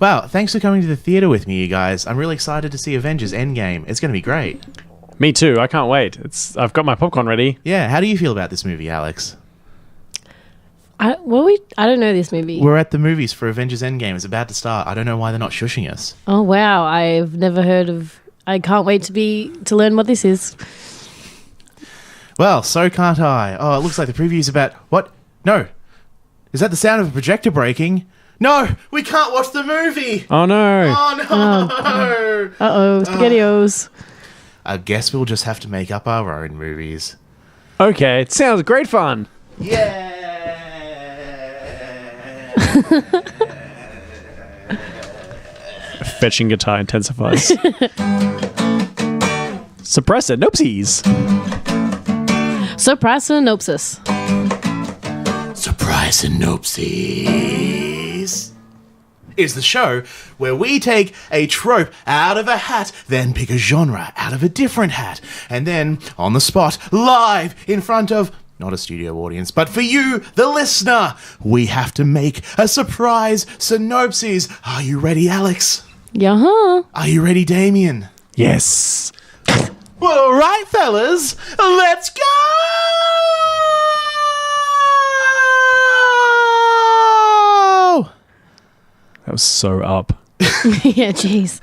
Wow, thanks for coming to the theatre with me, you guys. I'm really excited to see Avengers Endgame. It's going to be great. Me too. I can't wait. I've got my popcorn ready. Yeah, how do you feel about this movie, Alex? I don't know this movie. We're at the movies for Avengers Endgame. It's about to start. I don't know why they're not shushing us. Oh, wow. I've never heard of... I can't wait to learn what this is. Well, so can't I. Oh, it looks like the preview's about... What? No. Is that the sound of a projector breaking? No, we can't watch the movie. Oh, no. Oh, no. Uh-oh, SpaghettiOs. I guess we'll just have to make up our own movies. Okay, it sounds great fun. Yeah. Fetching guitar intensifies. Surprise Synopses. Surprise Synopsis. Surprise Synopses is the show where we take a trope out of a hat, then pick a genre out of a different hat, and then on the spot, live in front of not a studio audience, but for you, the listener, we have to make a surprise synopsis. Are you ready, Alex? Yeah. Are you ready, Damien? Yes. Well, all right, fellas, let's go! That was so up. Yeah, jeez.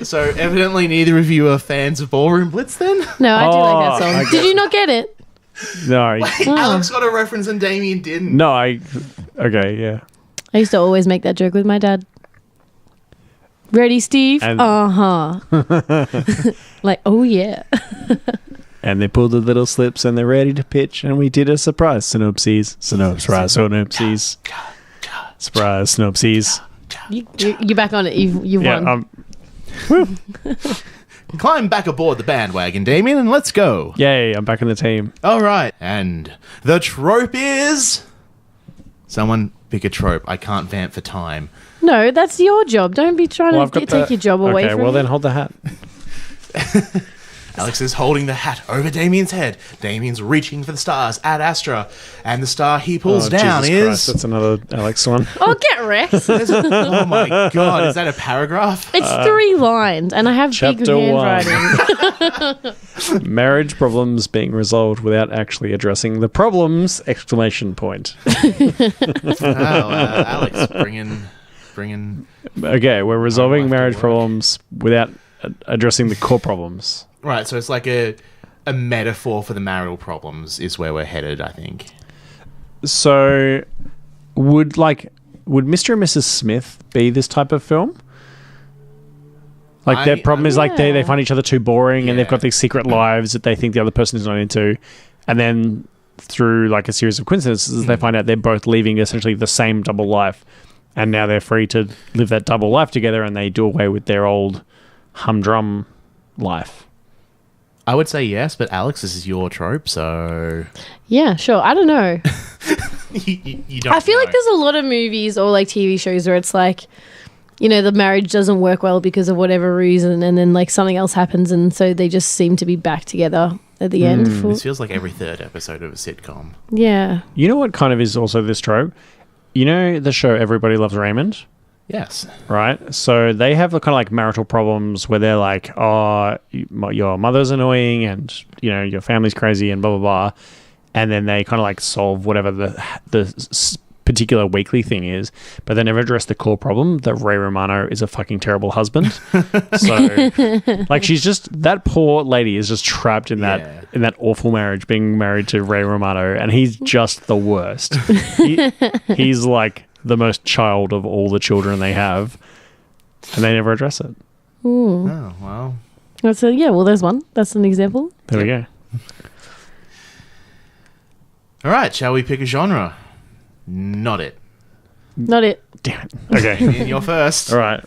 So evidently neither of you are fans of Ballroom Blitz then? No, I do like that song. I Did you not get it? No. Alex got a reference and Damien didn't. No, okay, yeah. I used to always make that joke with my dad. Ready, Steve? And- Uh-huh. Like, oh, yeah. And they pulled the little slips and they're ready to pitch, and we did a surprise synopses. Surprise synopses. Surprise synopses. You're back on it. You've won. Climb back aboard the bandwagon, Damien, and let's go. Yay, I'm back in the team. All right. And the trope is... Someone pick a trope. I can't vamp for time. No, that's your job. Don't be trying to take your job away from Okay, well me. then hold the hat. Alex is holding the hat over Damien's head. Damien's reaching for the stars at Astra. And the star he pulls down Jesus is... Christ, that's another Alex one. Oh, get wrecked. Oh my God, is that a paragraph? It's 3 lines, and I have big Chapter 1. handwriting. Marriage problems being resolved without actually addressing the problems! Exclamation point. Alex, bringing... Okay, we're resolving wife to marriage work. problems without addressing the core problems. Right, so it's like a metaphor for the marital problems is where we're headed, I think. So, would Mr. and Mrs. Smith be this type of film? Like, their problem is, like, they find each other too boring and they've got these secret lives that they think the other person is not into. And then, through, like, a series of coincidences, they find out they're both leaving essentially the same double life. And now they're free to live that double life together, and they do away with their old humdrum life. I would say yes, but Alex, this is your trope, so... Yeah, sure. I don't know. you don't I feel know. like there's a lot of movies or like TV shows where it's like, you know, the marriage doesn't work well because of whatever reason, and then like something else happens, and so they just seem to be back together at the end. This feels like every third episode of a sitcom. Yeah. You know what kind of is also this trope? You know the show Everybody Loves Raymond? Yes. Right? So they have the kind of like marital problems where they're like, oh, your mother's annoying and, you know, your family's crazy and blah, blah, blah. And then they kind of like solve whatever the particular weekly thing is, but they never address the core problem that Ray Romano is a fucking terrible husband. So, like, she's just, that poor lady is just trapped in that awful marriage, being married to Ray Romano, and he's just the worst. He's like the most child of all the children they have, and they never address it. Ooh. Oh, well. So yeah, well, there's one. That's an example. There we go. All right, shall we pick a genre? Not it. Not it. Damn it. Okay. You're first. All right.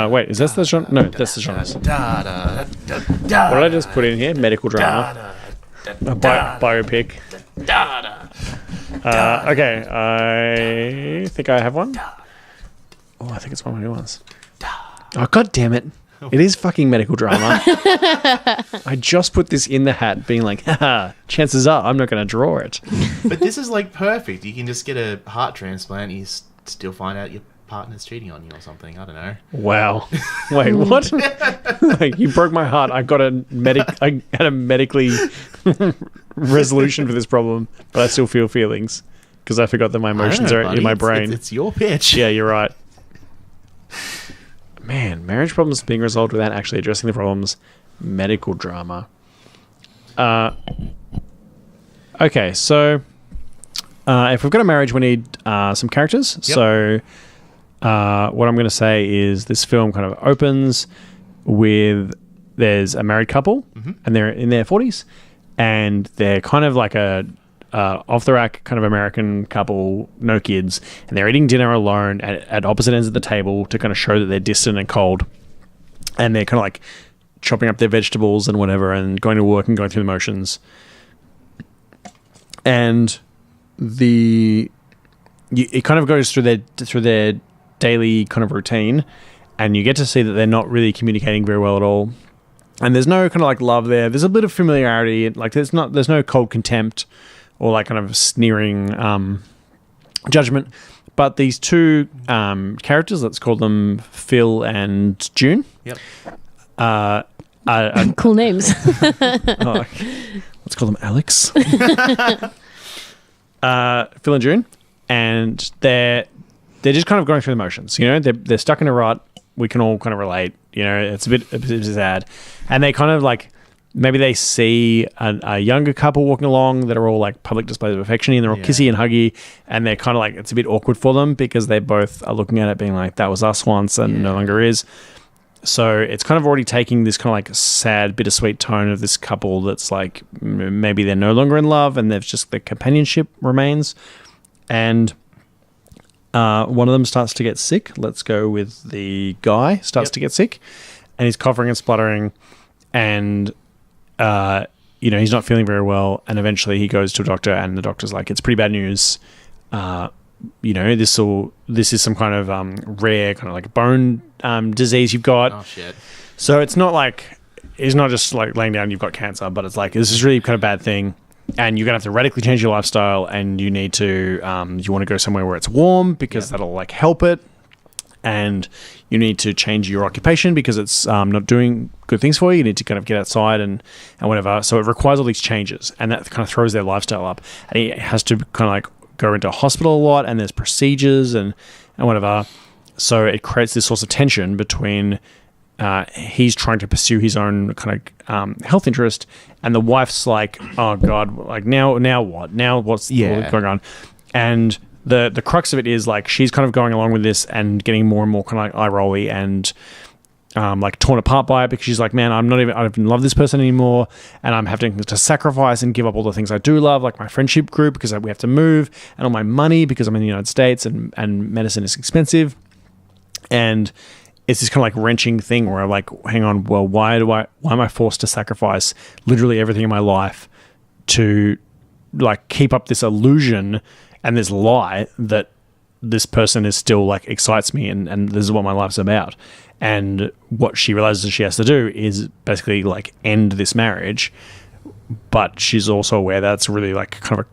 Wait, is that the genre? No, that's the genre. What did I just put in here? Medical drama. Biopic. Okay, I think I have one. Oh, I think it's one of my new ones. Oh, God damn it. It is fucking medical drama. I just put this in the hat being like, haha, chances are I'm not going to draw it. But this is like perfect. You can just get a heart transplant. You still find out your partner's cheating on you or something. I don't know. Wow. Wait, what? Like, you broke my heart. I had a medically resolution for this problem, but I still feel feelings because I forgot that my emotions are in my brain. It's your pitch. Yeah, you're right. Man, marriage problems being resolved without actually addressing the problems. Medical drama. Okay, so if we've got a marriage, we need some characters. Yep. So what I'm going to say is this film kind of opens with there's a married couple, and they're in their 40s, and they're kind of like a off-the-rack kind of American couple, no kids, and they're eating dinner alone at opposite ends of the table to kind of show that they're distant and cold, and they're kind of like chopping up their vegetables and whatever and going to work and going through the motions. And it kind of goes through their daily kind of routine, and you get to see that they're not really communicating very well at all. And there's no kind of like love there. There's a bit of familiarity. Like there's no cold contempt or like kind of sneering judgment. But these two characters, let's call them Phil and June. Yep. Cool names. Let's call them Alex. Phil and June, and they're just kind of going through the motions. You know, they're stuck in a rut. We can all kind of relate. You know, it's a bit sad, and they kind of like maybe they see a younger couple walking along that are all like public displays of affection, and they're all kissy and huggy, and they're kind of like it's a bit awkward for them because they both are looking at it being like that was us once and no longer is. So it's kind of already taking this kind of like sad, bittersweet tone of this couple that's like maybe they're no longer in love and they've just the companionship remains. And one of them starts to get sick. Let's go with the guy starts to get sick, and he's coughing and spluttering, and you know, he's not feeling very well. And eventually he goes to a doctor, and the doctor's like, it's pretty bad news. You know, this is some kind of rare kind of like bone disease you've got. Oh shit! So it's not just like laying down you've got cancer, but it's like this is really kind of bad thing, and you're gonna have to radically change your lifestyle, and you need to you want to go somewhere where it's warm because that'll like help it, and you need to change your occupation because it's not doing good things for you. You need to kind of get outside and whatever. So it requires all these changes, and that kind of throws their lifestyle up, and he has to kind of like go into hospital a lot, and there's procedures and whatever. So it creates this source of tension between he's trying to pursue his own kind of health interest, and the wife's like, oh God, like now what? Now what's going on? And the crux of it is like she's kind of going along with this and getting more and more kind of like eye-rolly and like torn apart by it because she's like, man, I don't even love this person anymore, and I'm having to sacrifice and give up all the things I do love, like my friendship group because we have to move, and all my money because I'm in the United States and medicine is expensive. And it's this kind of like wrenching thing where I'm like, hang on, well, why am I forced to sacrifice literally everything in my life to like keep up this illusion and this lie that this person is still like excites me and this is what my life's about. And what she realizes she has to do is basically like end this marriage, but she's also aware that it's really like kind of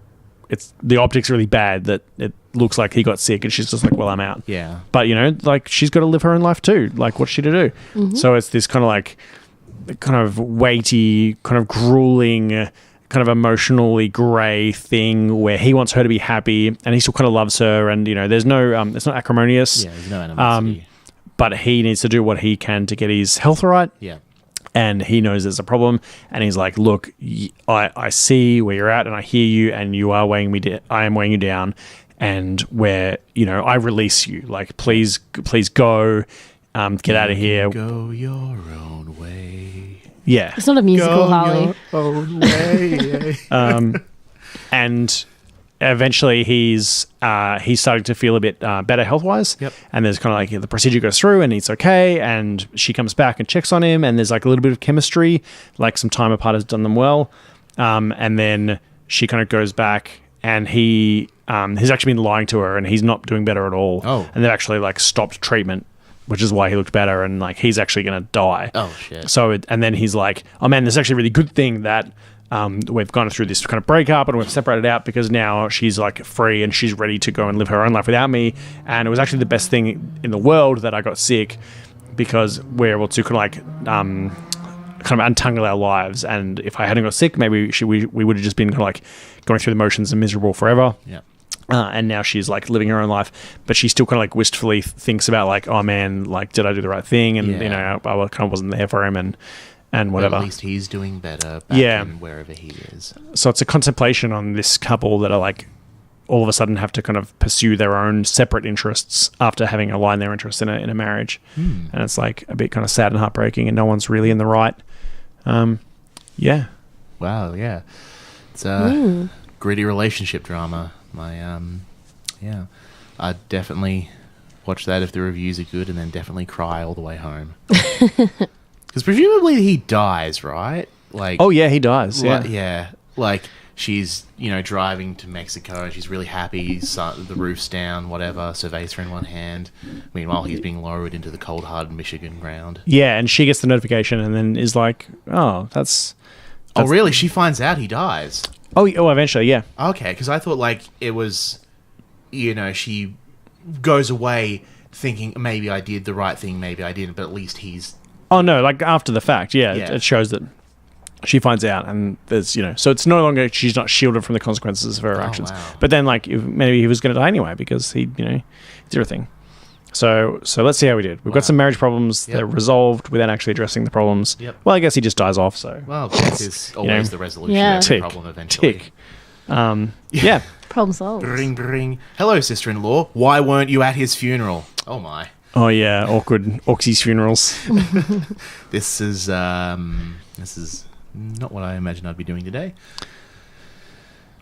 it's the optics really bad that it looks like he got sick, and she's just like, well, I'm out. Yeah. But you know, like she's got to live her own life too. Like what's she to do? Mm-hmm. So it's this kind of like kind of weighty, kind of grueling, kind of emotionally grey thing where he wants her to be happy and he still kind of loves her, and you know, there's no it's not acrimonious. Yeah, there's no animosity. But he needs to do what he can to get his health right. Yeah. And he knows there's a problem, and he's like, look, I see where you're at, and I hear you, and you are weighing me I am weighing you down, and where, you know, I release you. Like, please go, get out of here. Go your own way. Yeah. It's not a musical, Harley. Your own way. And eventually he's starting to feel a bit better health-wise. Yep. And there's kind of like the procedure goes through and he's okay, and she comes back and checks on him, and there's like a little bit of chemistry, like some time apart has done them well. And then she kind of goes back, and he's actually been lying to her, and he's not doing better at all. Oh. And they've actually like stopped treatment, which is why he looked better, and like he's actually going to die. Oh shit. So and then he's like, oh man, this is actually a really good thing that we've gone through this kind of breakup and we've separated out because now she's like free and she's ready to go and live her own life without me. And it was actually the best thing in the world that I got sick, because we're able to kind of untangle our lives. And if I hadn't got sick, maybe we would have just been kind of like going through the motions and miserable forever. Yeah. And now she's like living her own life, but she still kind of like wistfully thinks about like, oh man, like did I do the right thing? And you know, I kind of wasn't there for him and whatever. But at least he's doing better back in wherever he is. So it's a contemplation on this couple that are like all of a sudden have to kind of pursue their own separate interests after having aligned their interests in a marriage. And it's like a bit kind of sad and heartbreaking, and no one's really in the right. Yeah. Wow, yeah. It's a gritty relationship drama. I'd definitely watch that if the reviews are good, and then definitely cry all the way home. Because presumably he dies, right? Like, oh yeah, he dies. Yeah. Yeah. Like she's, driving to Mexico and she's really happy. The roof's down, whatever. Surveys her in one hand. Meanwhile, he's being lowered into the cold, hard Michigan ground. Yeah, and she gets the notification and then is like, oh, that's oh, really? She finds out he dies. Oh, eventually, yeah. Okay, because I thought like it was, she goes away thinking maybe I did the right thing, maybe I didn't, but at least he's... Oh, no, like after the fact, yeah. It shows that she finds out, and there's, so it's no longer, she's not shielded from the consequences of her actions. Wow. But then, like, maybe he was going to die anyway because he, did everything. So let's see how we did. We've got some marriage problems that are resolved without actually addressing the problems. Yep. Well, I guess he just dies off, so... Well, that is always the resolution of the problem eventually. Tick. Yeah. Problem solved. Bring, bring. Hello, sister-in-law. Why weren't you at his funeral? Oh, my. Oh, yeah. Awkward Oxy's funerals. This is not what I imagined I'd be doing today.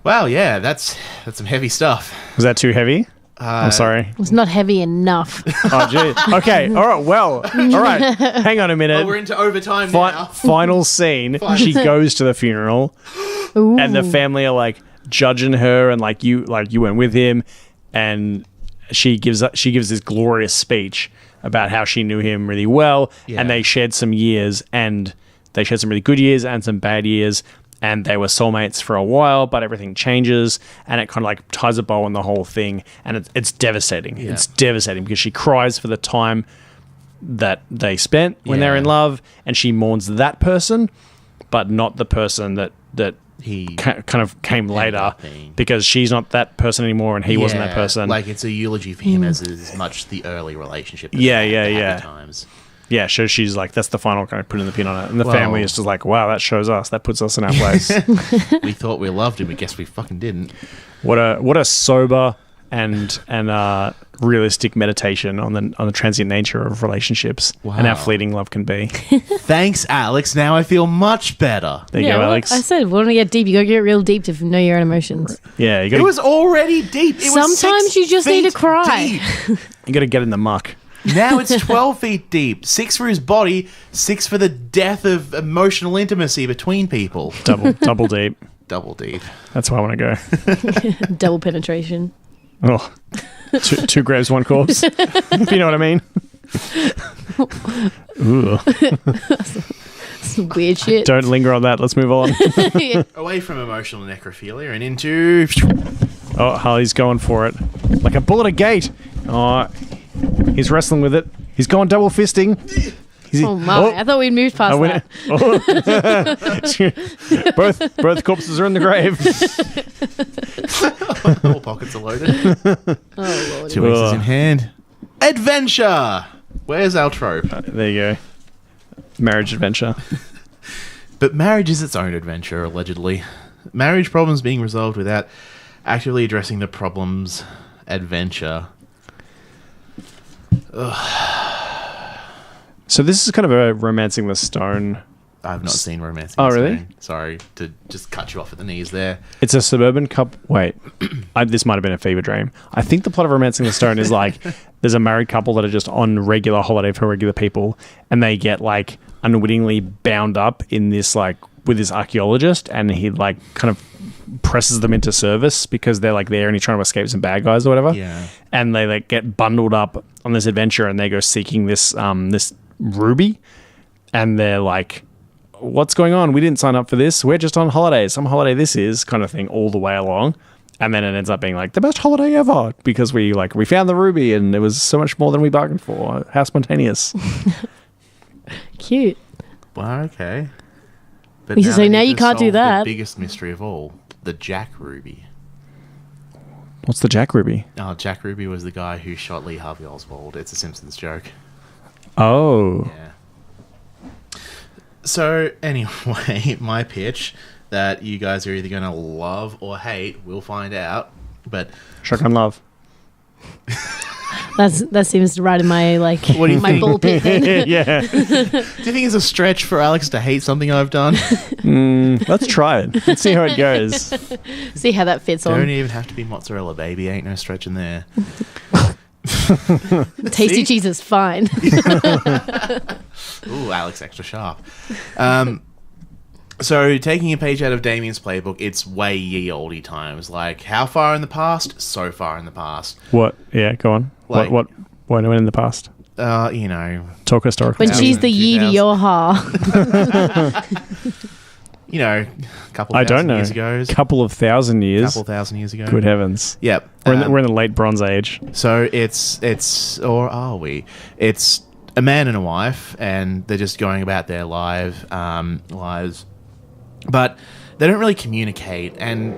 Wow, yeah, that's some heavy stuff. Was that too heavy? I'm sorry. It's not heavy enough. Oh, gee. Okay. All right. Well. All right. Hang on a minute. Oh, we're into overtime now. Final scene. She goes to the funeral, and the family are like judging her, and like you went with him, and she gives this glorious speech about how she knew him really well, and they shared some years, and they shared some really good years and some bad years. And they were soulmates for a while, but everything changes, and it kind of like ties a bow on the whole thing, and it's devastating. Yeah. It's devastating because she cries for the time that they spent when they're in love, and she mourns that person, but not the person that he kind of came later, because she's not that person anymore, and he wasn't that person. Like it's a eulogy for him as much the early relationship. Yeah. Times. Yeah, so she's like, that's the final kind of putting the pin on it. And the family is just like, wow, that shows us. That puts us in our place. We thought we loved him, but guess we fucking didn't. What a sober and realistic meditation on the transient nature of relationships and how fleeting love can be. Thanks, Alex. Now I feel much better. There you go, Alex. I said, want to get deep. You got to get real deep to know your own emotions. Yeah, it was already deep. Sometimes you just need to cry. You got to get in the muck. Now it's 12 feet deep. 6 for his body, 6 for the death of emotional intimacy between people. Double deep. Double deep. That's where I want to go. Double penetration. Oh, two graves, one corpse. If you know what I mean. Ooh. Some weird shit. Don't linger on that. Let's move on. Away from emotional necrophilia and into... Oh, Harley's going for it. Like a bull at a gate. Oh, he's wrestling with it. He's going double fisting. Oh my! I thought we'd moved past that. Both corpses are in the grave. All pockets are loaded. Oh Lord! 2 aces in hand. Adventure. Where's our trope? There you go. Marriage adventure. But marriage is its own adventure, allegedly. Marriage problems being resolved without actively addressing the problem's adventure. Ugh. So this is kind of a Romancing the Stone. I've not seen Romancing the the really? Stone. Sorry to just cut you off at the knees there. It's a suburban couple. Wait, this might have been a fever dream. I think the plot of Romancing the Stone is like there's a married couple that are just on regular holiday for regular people, and they get like unwittingly bound up in this like with this archaeologist, and he like kind of presses them into service because they're like there and he's trying to escape some bad guys or whatever. Yeah. And they like get bundled up on this adventure, and they go seeking this this ruby, and they're like what's going on? We didn't sign up for this. We're just on holiday. Some holiday this is kind of thing all the way along. And then it ends up being like the best holiday ever because we found the ruby and it was so much more than we bargained for. How spontaneous. Cute. Well, okay. But So they now need you to can't do solve that. The biggest mystery of all, the Jack Ruby. What's the Jack Ruby? Oh, Jack Ruby was the guy who shot Lee Harvey Oswald. It's a Simpsons joke. Oh. Yeah. So, anyway, my pitch that you guys are either going to love or hate, we'll find out. But Shotgun Love. That seems right in my What do you my think? ball pit then. Yeah. do you think it's a stretch for Alex to hate something I've done? Let's try it. Let's see how it goes. See how that fits Don't on. even have to be mozzarella, baby. Ain't no stretch in there. Tasty See? cheese is fine. Ooh, Alex extra sharp. So, taking a page out of Damien's playbook, it's way ye olde times. Like, how far in the past? So far in the past. What? Yeah, go on. Like- When in the past? You know, Talk historical. When she's the 2000. yee to your ha. you know, a couple I thousand don't know. years ago. Couple of thousand years. Couple thousand years ago. Good heavens. Yep. We're in the late Bronze Age. So it's or are we? It's a man and a wife, and they're just going about their lives, but they don't really communicate. And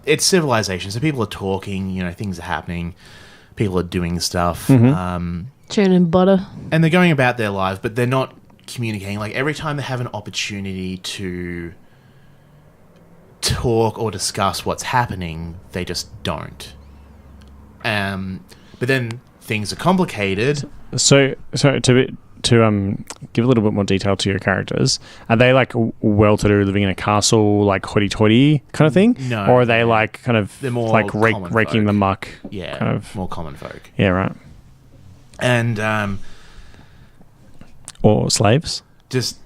it's civilization, so people are talking. You know, things are happening. People are doing stuff, Churning butter. and they're going about their lives, but they're not communicating. Like every time they have an opportunity to talk or discuss what's happening, they just don't. But then things are complicated. So to give a little bit more detail to your characters, are they well-to-do, living in a castle, like hoity-toity kind of thing? No. Or are they kind of They're more like common raking folk. the muck? Yeah, Kind of. more common folk. Yeah, right. And Or slaves? just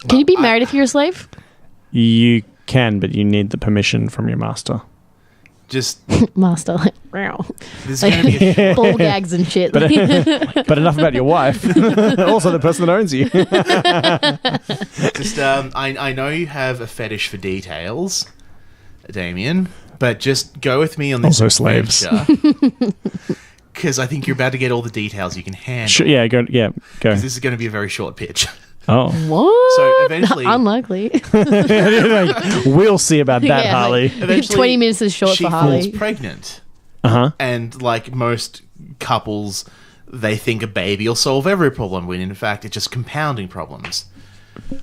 Can you be married if you're a slave? You can, but you need the permission from your master. just Master, wow. there's going to be a Ball gags and shit. But enough about your wife. Also the person that owns you. just I know you have a fetish for details, Damien, but just go with me on this. Also slaves. Because I think you're about to get all the details you can handle. Sure, yeah, go. 'Cause this is going to be a very short pitch. Oh. What? So eventually- Unlikely. We'll see about that, Yeah, Harley. Eventually, 20 minutes is short she for falls Harley. pregnant. Uh-huh. And like most couples, they think a baby will solve every problem, when in fact it's just compounding problems.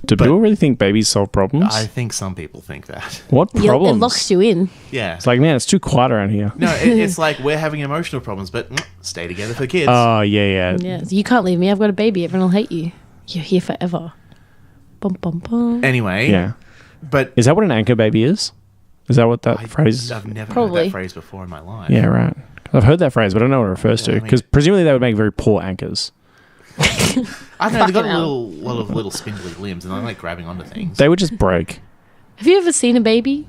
Do people really think babies solve problems? I think some people think that. What Yeah, problems? it locks you in. Yeah. It's like, man, it's too quiet around here. No, it's like we're having emotional problems, but stay together for kids. Oh, yeah. Yeah, you can't leave me. I've got a baby. Everyone will hate you. You're here forever. Bum, bum, bum. Anyway, Yeah. but Is that what an anchor baby is? Is that what that phrase is? I've never heard Probably. that phrase before in my life. Yeah, right. I've heard that phrase, but I don't know what it refers Yeah, I to. mean- Because presumably they would make very poor anchors. I don't know, they've got Fucking a hell. lot of little spindly limbs, and I like grabbing onto things. They would just break. Have you ever seen a baby?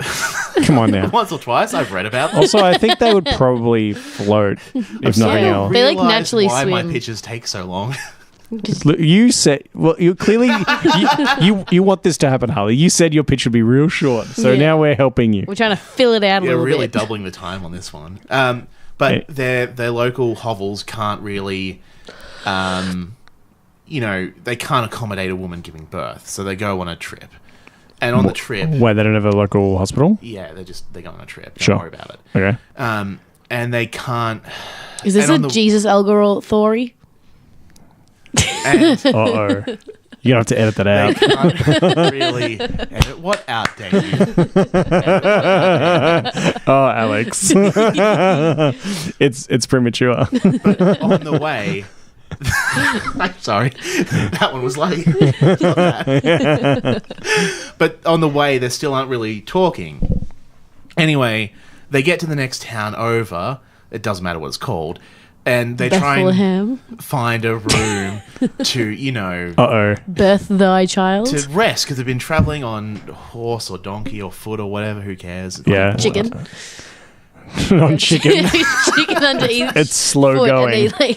Come on now. Once or twice, I've read about them. Also, I think they would probably float, if nothing Yeah. else. They, like, Realised naturally why my swim. pitches take so long. Look, you said, well, you clearly, you want this to happen, Harley. You said your pitch would be real short, so Yeah. now we're helping you. We're trying to fill it out a Yeah, little really bit. doubling the time on this one. But their local hovels can't really, they can't accommodate a woman giving birth, so they go on a trip. And on the trip, Wait, they don't have a local hospital? yeah, they go on a trip. Don't Sure. worry about it. Okay. And they can't. Is this and a on the- Jesus Algorithm? And Uh-oh. You're going to have to edit that they out. can't really edit what out, Damien? Oh, Alex. It's premature. But on the way. I'm sorry, that one was late. But on the way, they still aren't really talking. Anyway, they get to the next town over. It doesn't matter what it's called. And they try and Bethlehem. find a room to, Uh-oh. Birth thy child. to rest, because they've been traveling on horse or donkey or foot or whatever, who cares? Yeah. Chicken. Not chicken. Chicken under each It's slow foot, going. and they,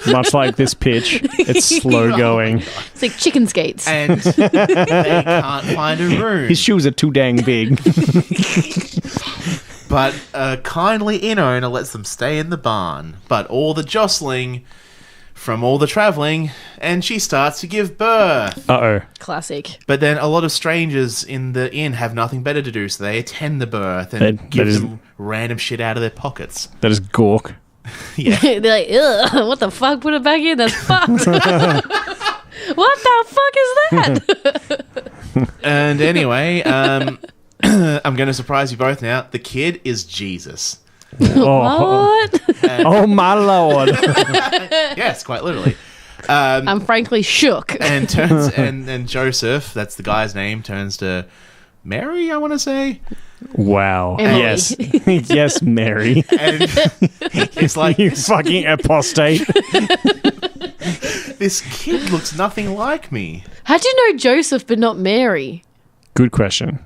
Much like this pitch, it's slow going. It's like chicken skates. And they can't find a room. His shoes are too dang big. But a kindly inn owner lets them stay in the barn. But all the jostling from all the travelling, and she starts to give birth. Uh-oh. Classic. But then a lot of strangers in the inn have nothing better to do, so they attend the birth and give them random shit out of their pockets. That is Gork. Yeah. They're like, ugh, what the fuck? Put it back in. That's fucked. What the fuck is that? And anyway, I'm going to surprise you both now. The kid is Jesus. Oh, What? oh my lord. Yes, quite literally. I'm frankly shook. And turns and Joseph, that's the guy's name, turns to Mary, I want to say. Wow. Emily. Yes. Yes, Mary. And it's like You fucking apostate. this kid looks nothing like me. How'd you know Joseph but not Mary? Good question.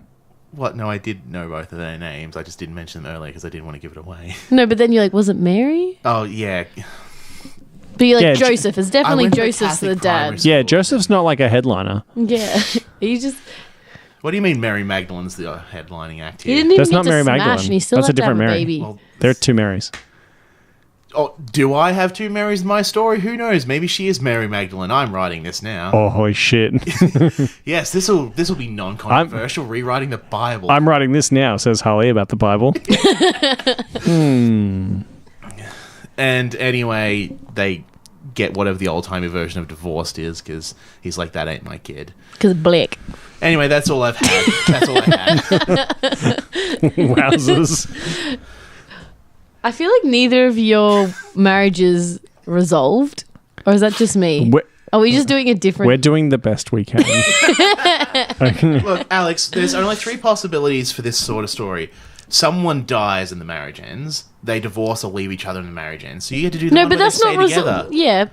What? No, I did know both of their names. I just didn't mention them earlier because I didn't want to give it away. No, but then you're like, was it Mary? Oh, yeah. But you're like, Yeah, Joseph. It's definitely went to Joseph's the Catholic primary dad. school. Yeah, Joseph's not like a headliner. Yeah. He just... What do you mean Mary Magdalene's the headlining act He here? didn't even That's need not to Mary smash, Magdalene. and he still That's a had to have different Mary. baby. Well, There are two Marys. oh, do I have two Marys in my story? Who knows? Maybe she is Mary Magdalene. I'm writing this now. Oh, holy shit. Yes, this will be non-controversial. Rewriting the Bible. I'm writing this now, says Harley about the Bible. And anyway, they get whatever the old-timey version of divorced is because he's like, that ain't my kid. Because Blick. Anyway, that's all I've had. That's all I had. Wowzers. I feel like neither of your marriages resolved. Or is that just me? Are we just doing a different... We're doing the best we can. Look, Alex, there's only three possibilities for this sort of story. Someone dies and the marriage ends. They divorce or leave each other and the marriage ends. So you get to do the No, one but where that's they not... stay together. Yeah.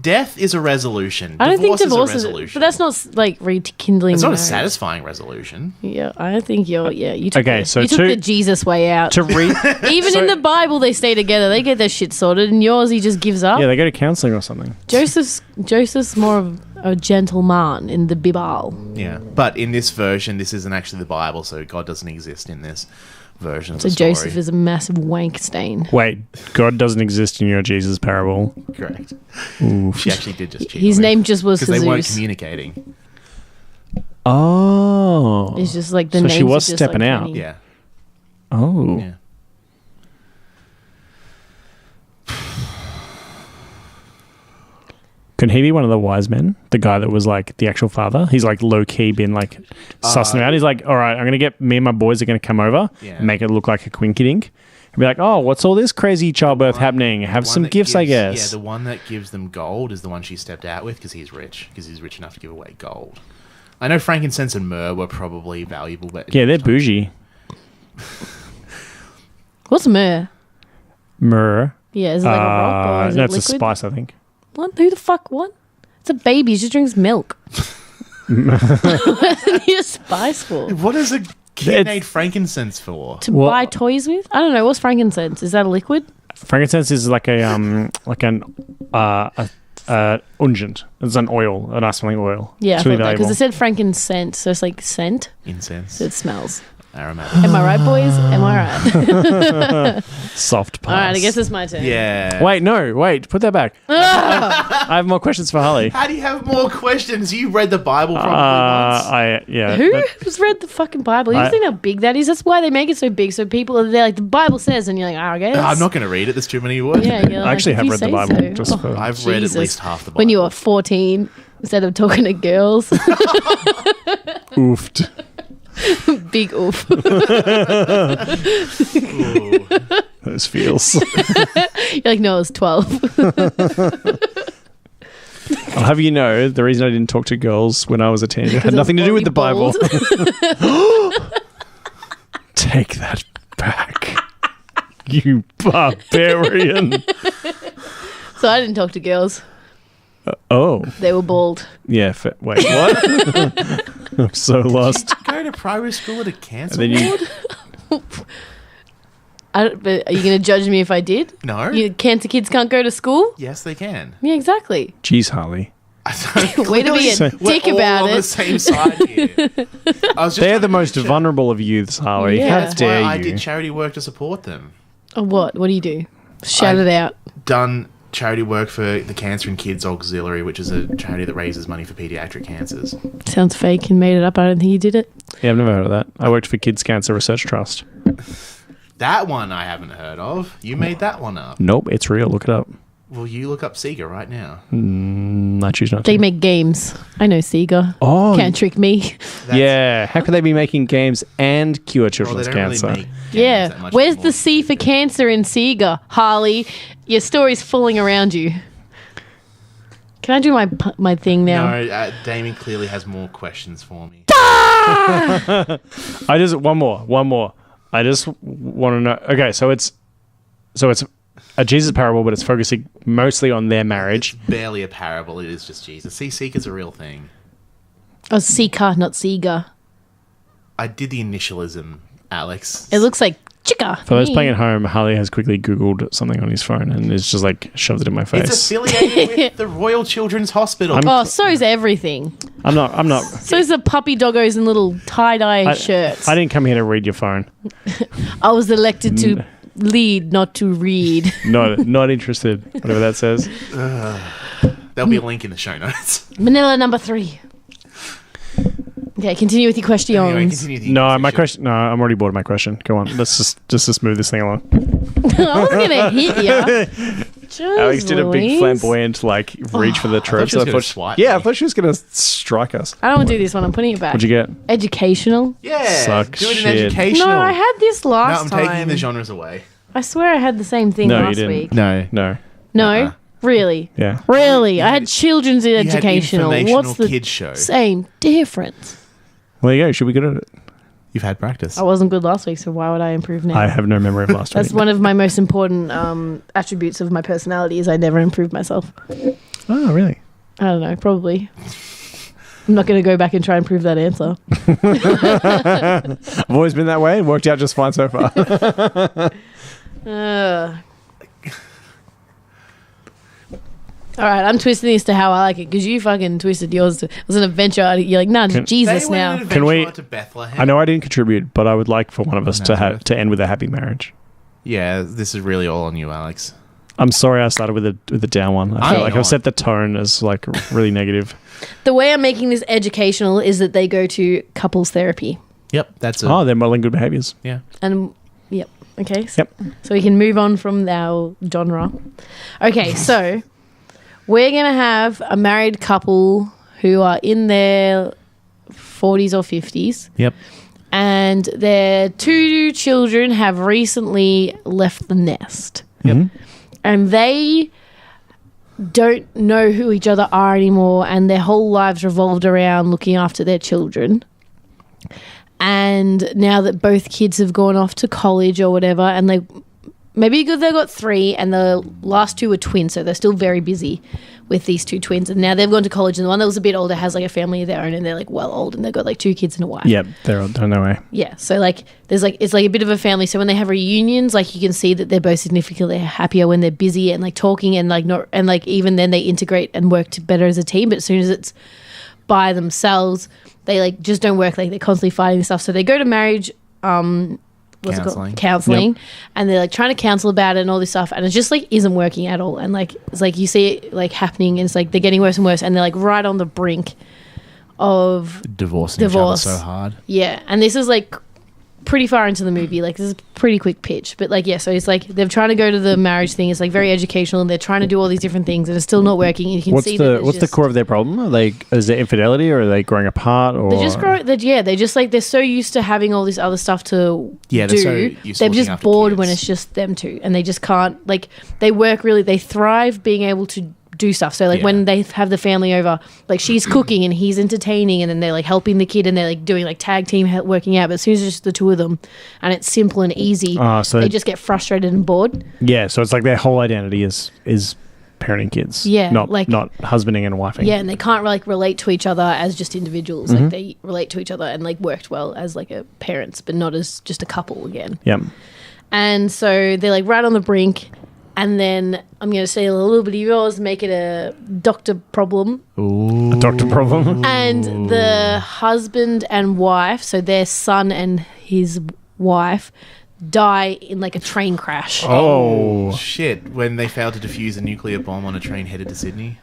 Death is a resolution. I don't think divorce is is... a resolution. But that's not, like, rekindling It's not a marriage. satisfying resolution. Yeah, I think you're... Yeah, you took, Okay, so you took the Jesus way out. To read... Even in the Bible, they stay together. They get their shit sorted. And yours, he just gives up. Yeah, they go to counselling or something. Joseph's more of a gentleman in the Bible. Yeah. But in this version, this isn't actually the Bible, so God doesn't exist in this version of So the story. Joseph is a massive wank stain. Wait, God doesn't exist in your Jesus parable. Correct. Oof. She actually did just cheat. His name just was because they weren't Jesus. communicating. Oh. It's just like the So names she was are just stepping like out. funny. Yeah. Oh. Yeah. Can he be one of the wise men? The guy that was like the actual father? He's like low key been like sussing him out. He's like, all right, I'm going to get me and my boys are going to come over Yeah. and make it look like a quinky dink. And be like, oh, what's all this crazy childbirth happening? Have The one some that gifts, I gives- guess. Yeah, the one that gives them gold is the one she stepped out with because he's rich. Because he's rich enough to give away gold. I know frankincense and myrrh were probably valuable, but Yeah, they're bougie. What's myrrh? Myrrh. Yeah, is it like a rock or is no, it it's liquid? a spice, I think. What? Who the fuck? What? It's a baby. He just drinks milk. What does he need a spice for? What is a kid It's- made frankincense for? To Well- buy toys with? I don't know. What's frankincense? Is that a liquid? Frankincense is like a unguent. It's an oil, a nice smelling oil. Yeah, it's I really thought that because valuable. it said frankincense, so it's like scent. Incense. So it smells. Aromatic. Am I right, boys? Am I right? Soft pass. All right, I guess it's my turn. Yeah. Wait, put that back. I have more questions for Harley. How do you have more questions? You read the Bible probably once. Who that- has read the fucking Bible? You I- think how big that is? That's why they make it so big. So people are there like, the Bible says, and you're like, I guess. I'm not going to read it. There's too many words. Yeah, in it. you're I actually like, have if read you the say Bible just for- I've read at Jesus. least half the Bible. When you were 14, instead of talking to girls. Oofed. Big oof. Those feels. You're like, no, I was 12. I'll have you know, the reason I didn't talk to girls when I was a teenager had Because I nothing to do with was the Bible. bald. Take that back. You barbarian. So I didn't talk to girls. Oh. They were bald. Yeah. Wait, what? I'm so lost. go to primary school at a cancer And then you, I But are you going to judge me if I did? No. Cancer kids can't go to school? Yes, they can. Yeah, exactly. Jeez, Harley. Way to be a dick We're all about on it. the same side here. I was just They're trying the to most picture- vulnerable of youths, Harley. Yeah. How That's dare why I you? did charity work to support them. Oh, what? What do you do? Shout I- it out. Done charity work for the Cancer and Kids Auxiliary, which is a charity that raises money for pediatric cancers. Sounds fake and made it up. I don't think you did it. Yeah, I've never heard of that. I worked for Kids Cancer Research Trust. That one I haven't heard of. You made that one up. Nope, it's real. Look it up. Well, you look up Sega right now. I choose not to. They make games. I know Sega. Oh, Can't trick me. yeah. How could they be making games and cure Well, children's they don't cancer? really make games Yeah. that much Where's anymore. the C for cancer in Sega, Harley? Your story's falling around you. Can I do my thing now? No, Damien clearly has more questions for me. I just one more. I just want to know. Okay, so it's a Jesus parable, but it's focusing mostly on their marriage. Barely a parable. It is just Jesus. See, Seeker's a real thing. Oh, Sika, not Sega. I did the initialism, Alex. It looks like chica. For those playing at home, Harley has quickly Googled something on his phone and is just like shoved it in my face. It's affiliated with the Royal Children's Hospital. Oh, so's everything. I'm not. So's the puppy doggos in little tie-dye shirts. I didn't come here to read your phone. I was elected to lead, not to read. Not interested. Whatever that says. There'll be a link in the show notes. Manila number 3. Okay, continue with your questions. Anyway, continue the No, my Inquisition. question. No, I'm already bored of my question. Go on. Let's just move this thing along. I was gonna hit you. Alex did a big flamboyant reach for the tropes. she was gonna swipe yeah, I me. thought she was gonna strike us. I don't want to do this one. I'm putting it back. What'd you get? Educational. Yeah, Suck do it in shit. educational. No, I had this No, last I'm time. taking the genres away. I swear I had the same thing No, you last didn't. week. No. No. No, Uh-uh. really, Yeah. really. I had- had children's You had educational. informational What's the kids show. same difference? Well, there you go. You should be good at it. You've had practice. I wasn't good last week, so why would I improve now? I have no memory of last That's week. one of my most important attributes of my personality is I never improve myself. Oh, really? I don't know, probably. I'm not going to go back and try and prove that answer. I've always been that way and worked out just fine so far. All right, I'm twisting this to how I like it because you fucking twisted yours. To, it was an adventure. You're like, nah, just Jesus They went now. on an Can we- adventure to Bethlehem. I know I didn't contribute, but I would like for one of us to Nazareth. to end with a happy marriage. Yeah, this is really all on you, Alex. I'm sorry I started with a down one. I I'm feel like not. I've set the tone as like really negative. The way I'm making this educational is that they go to couples therapy. Yep, that's it. Oh, they're modeling good behaviors. Yeah. And, yep. Okay. So, Yep. so we can move on from our genre. Okay, so we're going to have a married couple who are in their 40s or 50s. Yep. And their 2 children have recently left the nest. Yep. And they don't know who each other are anymore, and their whole lives revolved around looking after their children. And now that both kids have gone off to college or whatever, and they maybe they've got 3, and the last 2 are twins, so they're still very busy with these 2 twins. And now they've gone to college, and the one that was a bit older has like a family of their own, and they're like well old, and they've got like 2 kids and a wife. Yep, they're on their way. Yeah, so like there's like it's like a bit of a family. So when they have reunions, like you can see that they're both significantly happier when they're busy and like talking and like not and like even then they integrate and work better as a team. But as soon as it's by themselves, they like just don't work. Like they're constantly fighting and stuff. So they go to marriage what's it Counseling. called? Counseling. And they're like trying to counsel about it and all this stuff, and it just like isn't working at all. And like it's like you see it like happening, and it's like they're getting worse and worse, and they're like right on the brink of Divorcing Divorce. each other so hard. yeah. And this is like pretty far into the movie. Like this is a pretty quick pitch, but like yeah. So it's like they're trying to go to the marriage thing. It's like very educational, and they're trying to do all these different things, and it's still not working. And you can What's see that the core of their problem? Is it infidelity, or are they growing apart? Or They just grow. They just like they're so used to having all this other stuff to Yeah, do. they're so used to They're looking just after bored kids. when it's just them 2, and they just can't like. They work really. They thrive being able to do stuff. So like Yeah. when they have the family over, like she's cooking and he's entertaining, and then they're like helping the kid, and they're like doing like tag team working out. But as soon as it's just the 2 of them, and it's simple and easy, so they just get frustrated and bored. yeah. So it's like their whole identity is parenting kids. Yeah, not like- not husbanding and wifing. Yeah, and they can't like relate to each other as just individuals. Mm-hmm. Like they relate to each other and like worked well as like a parents, but not as just a couple again. Yep. And so they're like right on the brink. And then I'm going to steal a little bit of yours, make it a doctor problem. A doctor problem. And the husband and wife, so their son and his wife, die in like a train crash. Oh. Shit. When they failed to defuse a nuclear bomb on a train headed to Sydney.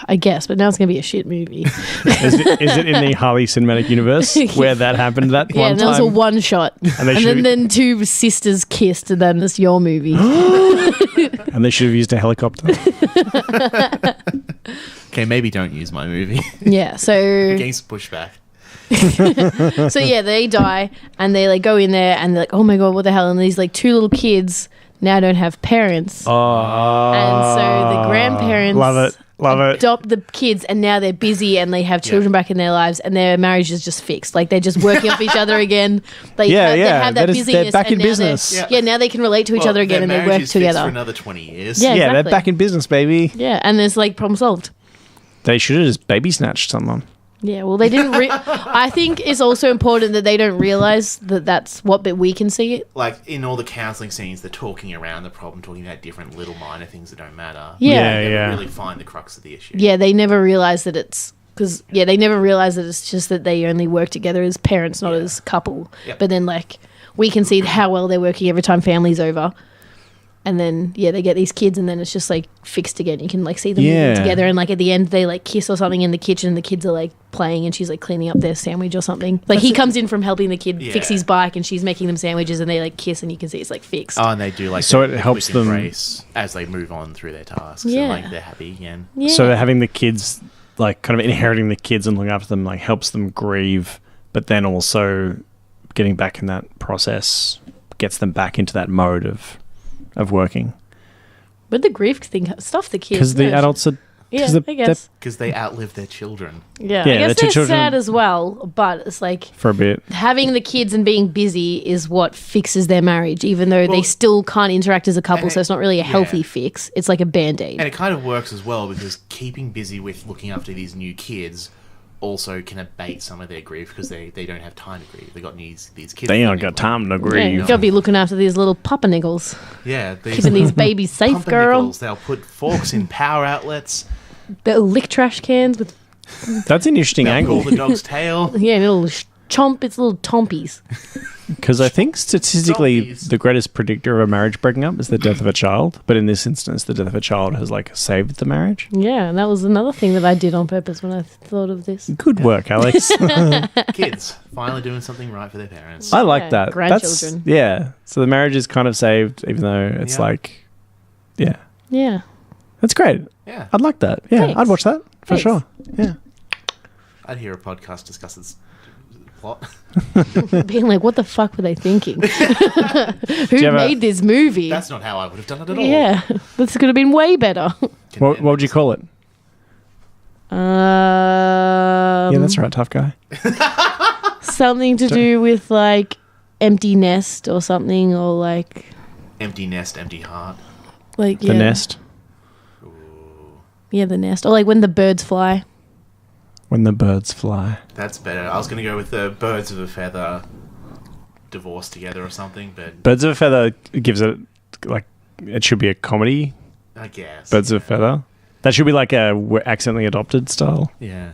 I guess, but now it's going to be a shit movie. Is it in the Harley cinematic universe where that happened that Yeah, one and time? that was a one shot. And then two sisters kissed, and then it's your movie. And they should have used a helicopter. Okay, maybe don't use my movie. Yeah, so Against pushback. so yeah, they die, and they like go in there, and they're like, oh my god, what the hell? And these like two little kids now don't have parents, and so the grandparents Love it. adopt the kids, and now they're busy and they have children back in their lives, and their marriage is just fixed. Like they're just working off each other again. They have that busyness. They're back and in now business. Now they can relate to each other again, and they work together for another 20 years. Yeah, Yeah, exactly. they're back in business, baby. Yeah, and there's like problem solved. They should have just baby snatched someone. Yeah, well, they didn't. I think it's also important that they don't realize that that's what, but we can see it. Like in all the counselling scenes, they're talking around the problem, talking about different little minor things that don't matter. Yeah. They never really find the crux of the issue. Yeah, they never realize that it's because they never realize that it's just that they only work together as parents, not as couple. Yep. But then like we can see how well they're working every time family's over. And then, they get these kids, and then it's just, like, fixed again. You can, like, see them moving together. And, like, at the end, they, like, kiss or something in the kitchen, and the kids are, like, playing, and she's, like, cleaning up their sandwich or something. Like, he comes in from helping the kid fix his bike, and she's making them sandwiches, and they, like, kiss, and you can see it's, like, fixed. Oh, and they do, like, So the it helps quick them- embrace as they move on through their tasks. Yeah. And, like, they're happy again. Yeah. So they're having the kids, like, kind of inheriting the kids and looking after them, like, helps them grieve, but then also getting back in that process gets them back into that mode of working. But the grief thing, stuff the kids. Because the no, adults are... Yeah, I guess. Because they outlive their children. Yeah, Yeah, I guess the two they're children- sad as well, but it's like For a bit. having the kids and being busy is what fixes their marriage, even though they Well, still can't interact as a couple, and so it's not really a healthy yeah. fix. It's like a Band-Aid. And it kind of works as well because keeping busy with looking after these new kids also can abate some of their grief because they don't have time to grieve. They got these kids. They ain't got time to Yeah, grieve. you've got to be looking after these little puppernickels, Yeah, keeping these babies safe, girl. pumpernickels. They'll put forks in power outlets. They'll lick trash cans with That's an interesting They'll angle. pull the dog's tail. little chomp. It's little tompies. Because I think statistically, Zombies. the greatest predictor of a marriage breaking up is the death of a child. But in this instance, the death of a child has like saved the marriage. Yeah, and that was another thing that I did on purpose when I thought of this. Good work, Alex. Kids finally doing something right for their parents. I like Yeah, that. grandchildren. So the marriage is kind of saved, even though it's Yeah. like, yeah, Yeah. that's great. Yeah, I'd like that. Yeah, Thanks. I'd watch that for Thanks. sure. Yeah. I'd hear a podcast discuss its plot. Being like, what the fuck were they thinking? Who you have a- made this movie? That's not how I would have done it at all. Yeah, this could have been way better. What would you call it? Yeah, that's right, tough guy. Something to do with like empty nest or something, or like Empty nest, empty heart. yeah. The nest. Yeah, the nest, or like when the birds fly. When the birds fly. That's better. I was going to go with the birds of a feather divorced together or something, but Birds of a Feather gives it like it should be a comedy. I guess. Birds of a Feather. That should be like a we're accidentally adopted style. Yeah.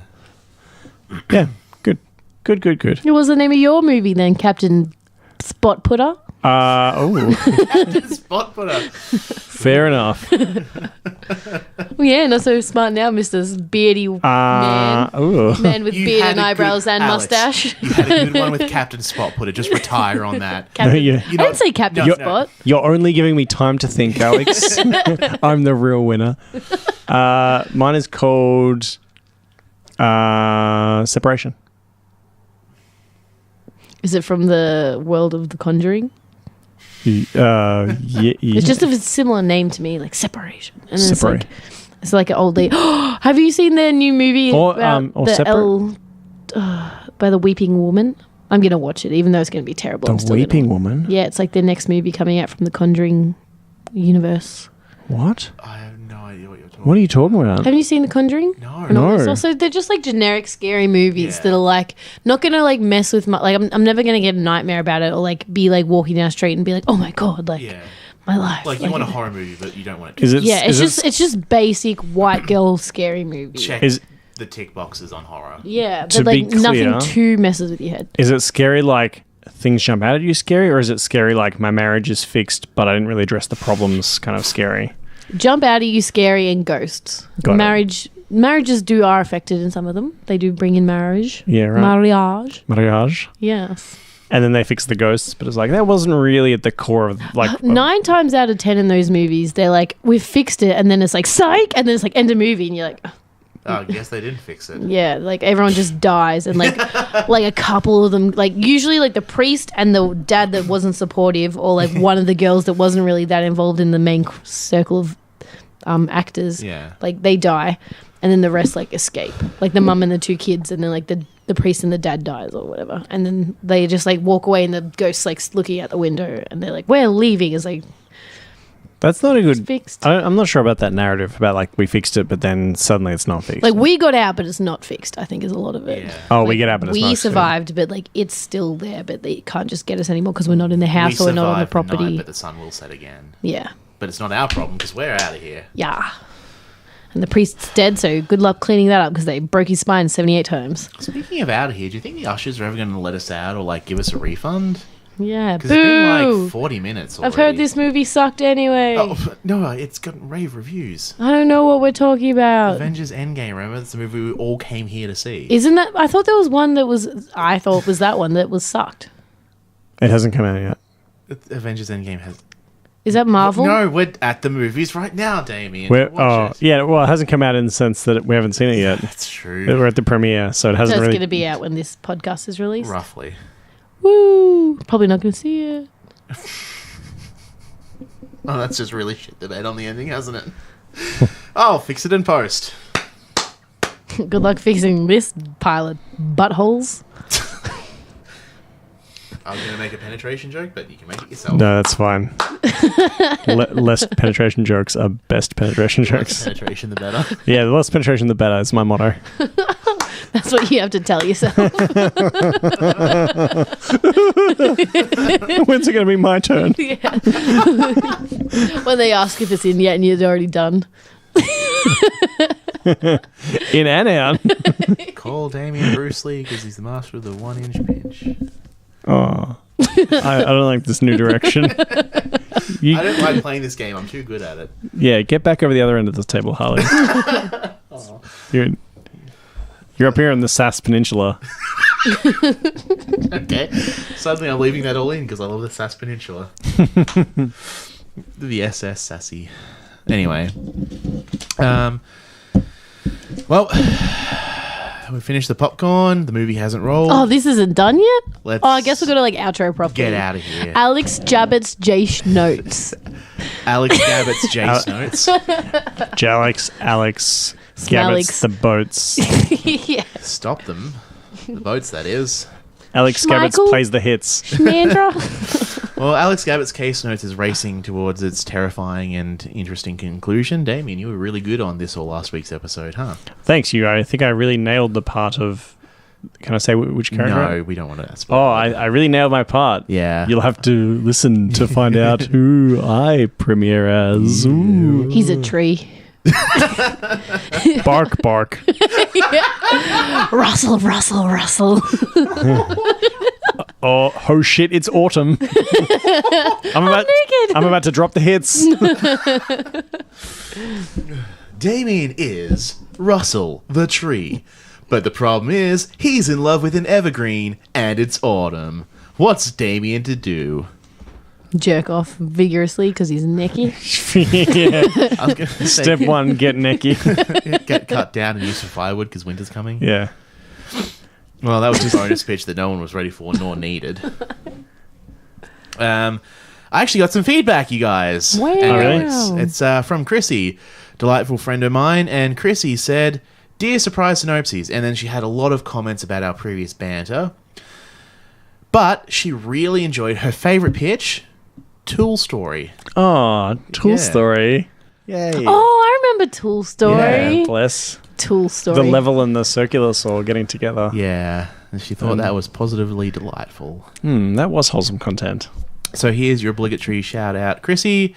Yeah, good. What was the name of your movie then, Captain Spot Putter? Spot putter. Fair enough. Well, yeah, not so smart now, Mister Beardy man. Man with You beard had and a eyebrows good- and Alex, mustache. You had a good one with Captain Spot Putter. Just retire on that. Captain, No, you- I didn't say Captain No, Spot. You're only giving me time to think, Alex. I'm the real winner. Mine is called Separation. Is it from the world of The Conjuring? Yeah. It's just a similar name to me, like Separation. And then Separate. it's like an old lady. Have you seen their new movie Or about Separate? by the Weeping Woman? I'm gonna watch it, even though it's gonna be terrible. I'm The still gonna Weeping watch- Woman. Yeah, it's like their next movie coming out from the Conjuring universe. What? I have no idea what you're talking What are you talking about? Haven't you seen The Conjuring? No. No. So they're just like generic scary movies Yeah. that are like not gonna like mess with my like. I'm never gonna get a nightmare about it or like be like walking down the street and be like, oh my god, like Yeah. my life. Like you want a horror movie, but you don't want it. Is it? Yeah, is it's just basic white girl scary movie. Check Is- the tick boxes on horror. Yeah, To but like be clear- nothing too messes with your head. Is it scary like things jump out at you scary, or is it scary like my marriage is fixed but I didn't really address the problems kind of scary? Jump out at you, scary, and ghosts. Got it. Marriages are affected in some of them. They do bring in marriage. Yeah, right. Mariage. Mariage. Yes. And then they fix the ghosts, but it's like that wasn't really at the core of like 9 times out of 10 in those movies, they're like, we've fixed it, and then it's like psych, and then it's like end of movie, and you're like, Oh, I guess they didn't fix it. yeah, like everyone just dies, and like like a couple of them, like usually like the priest and the dad that wasn't supportive, or like one of the girls that wasn't really that involved in the main circle of actors. Yeah. Like they die, and then the rest like escape, like the mum and the 2 kids, and then like the priest and the dad dies or whatever, and then they just like walk away, and the ghost's like looking out the window, and they're like, we're leaving. It's like that's not a it's good. fixed. I'm not sure about that narrative about like we fixed it, but then suddenly it's not fixed. Like we got out, but it's not fixed. I think is a lot of it. Yeah. oh, Like, we get out, but it's we not survived, but like it's still there, but they can't just get us anymore because we're not in the house or we're not on the survived property. night, but the sun will set again. Yeah, But it's not our problem because we're out of here. yeah. And the priest's dead, so good luck cleaning that up because they broke his spine 78 times. Speaking of out of here, do you think the ushers are ever going to let us out or like give us a refund? Yeah, Because it's been boo. like 40 minutes already. I've heard this movie sucked anyway. Oh, no, it's got rave reviews. I don't know what we're talking about. Avengers Endgame, remember? That's the movie we all came here to see. Isn't that? I thought there was one that was. I thought was that one that was sucked. it hasn't come out yet. Avengers Endgame has... Is that Marvel? No, we're at the movies right now, Damien. We're, Watch it. yeah, well, it hasn't come out in the sense that we haven't seen it yet. That's true. We're at the premiere, so it So hasn't it's really. going to be out when this podcast is released. Roughly. Woo! Probably not going to see it. Oh, that's just really shit the bed on the ending, hasn't it? Oh, fix it in post. Good luck fixing this pile of buttholes. I was going to make a penetration joke, but you can make it yourself. No, that's fine. Less penetration jokes are best penetration The less jokes. penetration, the better. Yeah, the less penetration, the better. It's my motto. That's what you have to tell yourself. When's it going to be my turn? Yeah. When they ask if it's in yet and you're already done. In and out. Call Damien Bruce Lee because he's the master of the 1-inch pinch. Oh, I don't like this new direction. I don't like playing this game. I'm too good at it. Yeah, get back over the other end of this table, Harley. You're up here in the Sass Peninsula. Okay. Suddenly I'm leaving that all in because I love the Sass Peninsula. The SS Sassy. Anyway. Well, we finished the popcorn. The movie hasn't rolled. Oh, this isn't done yet? Let's I guess we've got to like outro properly. get out of here. Alex Jabbett's Jace notes. Alex Gabbett's Jace notes. Alex, Smalix. Gabbets, the boats. Yeah. Stop them. The boats, that is. Alex Gabbets Schmeichel? plays the hits. Mandra. Well, Alex Gabbett's case notes is racing towards its terrifying and interesting conclusion. Damien, you were really good on this or last week's episode, huh? Thanks, you. I think I really nailed the part of... Can I say which character? No, we don't want to spoil Oh, it. I really nailed my part. Yeah. You'll have to listen to find out who I premiere as. Ooh. He's a tree. Bark, bark. Russell, Russell, Russell. Oh shit, it's autumn. I'm about to drop the hits. Damien is Russell the tree. But the problem is, he's in love with an evergreen, and it's autumn. What's Damien to do? Jerk off vigorously because he's necky. Yeah. I was gonna say, Step one, get necky. get cut down and used for firewood because winter's coming. Yeah. Well, that was his bonus pitch that no one was ready for nor needed. I actually got some feedback, you guys. Wow. And Oh, really? It's from Chrissy, delightful friend of mine, and Chrissy said, "Dear Surprise Synopses," and then she had a lot of comments about our previous banter. But she really enjoyed her favourite pitch, Tool Story. Oh, Tool Yeah. Story. Yay. Oh, I remember Tool Story. Yeah, bless. Tool Story. The level and the circular saw getting together. Yeah, and she thought that was positively delightful. That was wholesome content. So here's your obligatory shout out. Chrissy,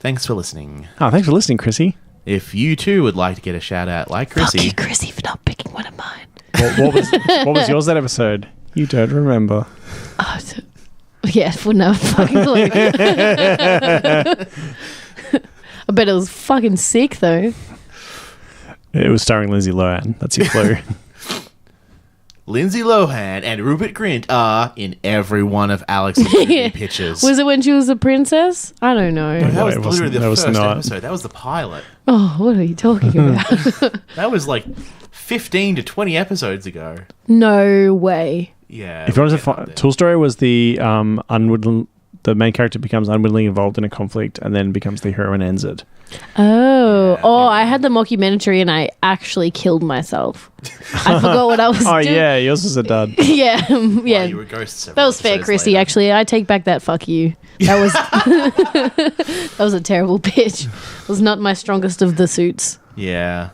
thanks for listening. Oh, thanks for listening, Chrissy. If you too would like to get a shout out like Chrissy. Fuck you, Chrissy, for not picking one of mine. What was yours that episode? You don't remember. Oh, yeah, for no fucking clue. I bet it was fucking sick, though. It was starring Lindsay Lohan. That's your clue. Lindsay Lohan and Rupert Grint are in every one of Alex's TV pitches. Was it when she was a princess? I don't know. That was it literally wasn't- the that was first not. episode. That was the pilot. Oh, what are you talking about? That was like 15 to 20 episodes ago. No way. Yeah. If you wanted to we'll get find, up there. Tool Story was the the main character becomes unwittingly involved in a conflict and then becomes the hero and ends it. Oh, I had the mockumentary and I actually killed myself. I forgot what I was Oh doing. yeah, yours was a dud. Yeah, While yeah. you were ghosts That was fair, Chrissy. Actually, I take back that fuck you. That was that was a terrible pitch. It was not my strongest of the suits. Yeah.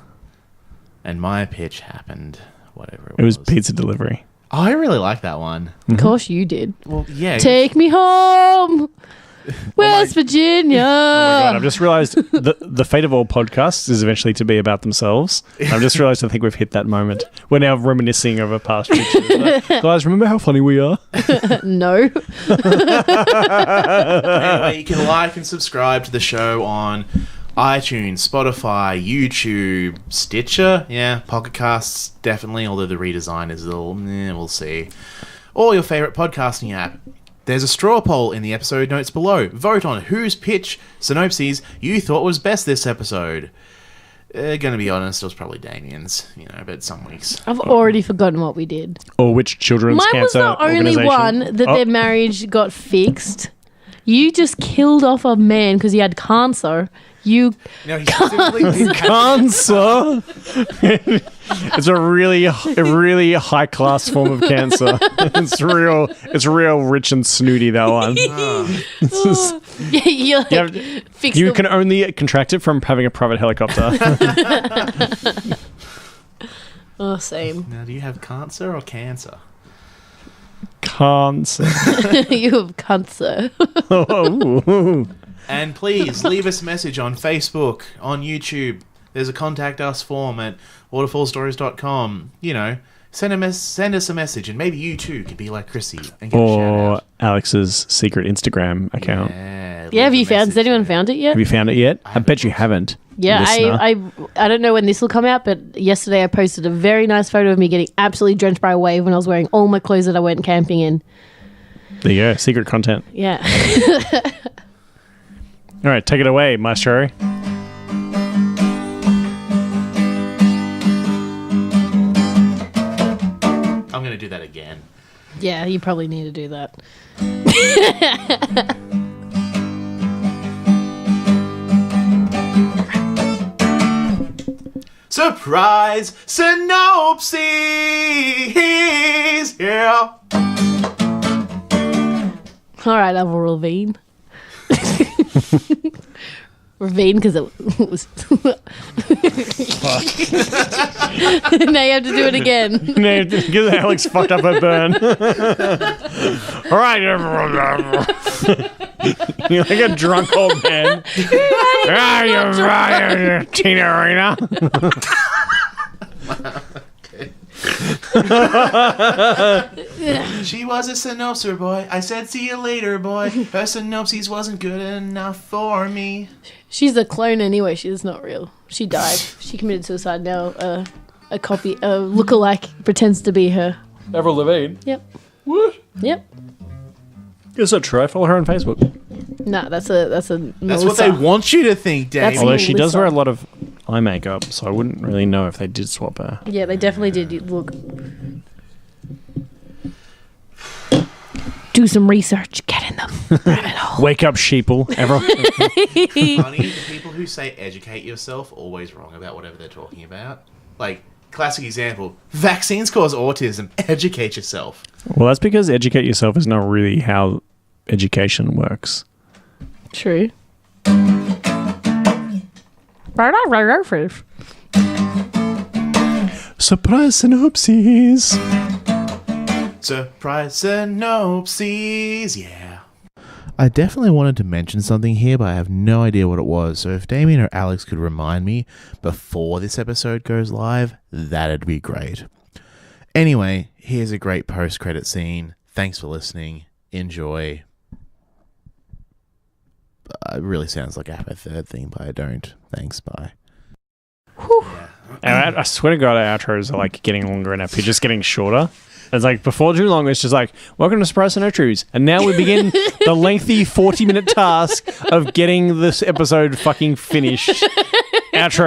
And my pitch happened. Whatever It was pizza delivery. Oh, I really like that one. Of course you did. Well, yeah. Take me home, West Virginia. Oh my god! I've just realised the fate of all podcasts is eventually to be about themselves. I've just realised I think we've hit that moment. We're now reminiscing over past pictures. Like, guys, remember how funny we are? No. Anyway, you can like and subscribe to the show on iTunes, Spotify, YouTube, Stitcher, Pocket Casts, definitely, although the redesign is a little, we'll see. Or your favourite podcasting app. There's a straw poll in the episode notes below. Vote on whose pitch synopses you thought was best this episode. Gonna be honest, it was probably Damien's, but some weeks. I've already forgotten what we did. Or which children's Mine was cancer the only organisation? one that their marriage got fixed. You just killed off a man because he had cancer. You No, he specifically didn't have Cancer. It's a really high class form of cancer. It's real rich and snooty, that one. You can only contract it from having a private helicopter. Oh, same. Now, do you have cancer or cancer? Cancer. You have cancer. Oh. And please leave us a message on Facebook, on YouTube. There's a contact us form at waterfallstories.com. Send us a message, and maybe you too could be like Chrissy and get a shout Or out. Alex's secret Instagram account. Yeah, have you found? Has anyone found it yet? Have you found it yet? I bet you haven't. Yeah, listener. I don't know when this will come out, but yesterday I posted a very nice photo of me getting absolutely drenched by a wave when I was wearing all my clothes that I went camping in. There you go. Secret content. Yeah. All right, take it away, Maestro. I'm going to do that again. Yeah, you probably need to do that. Surprise Synopses! Yeah. All right, I'll ravine. Ravine because it was. Now you have to do it again. Because Alex fucked up her burn. All right. You're like a drunk old man. You're Tina Arena. She was a synopsis boy. I said, see you later, boy. Her synopsis wasn't good enough for me. She's a clone anyway. She's not real. She died. She committed suicide now. A lookalike pretends to be her. Avril Lavigne. Yep. What? Yep. Is that true? I follow her on Facebook. Nah, that's a. That's Melissa. what they want you to think, Dave. That's- Although she does Melissa. wear a lot of eye makeup, so I wouldn't really know if they did swap her. Yeah, they definitely did. Look. Do some research. Get in the rabbit hole. Wake up, sheeple. Everyone. Funny, the people who say educate yourself always wrong about whatever they're talking about. Like, classic example, vaccines cause autism. Educate yourself. Well, that's because educate yourself is not really how education works. True. Surprise Synopses. Surprise Synopses, yeah. I definitely wanted to mention something here, but I have no idea what it was. So if Damien or Alex could remind me before this episode goes live, that'd be great. Anyway, here's a great post-credit scene. Thanks for listening. Enjoy. It really sounds like I have a third thing, but I don't. Thanks, bye. And I swear to God, our outros are like getting longer and our pitch is getting shorter. It's like before too long, it's just like, welcome to Surprise Synopses. And now we begin the lengthy 40-minute task of getting this episode fucking finished. Outro.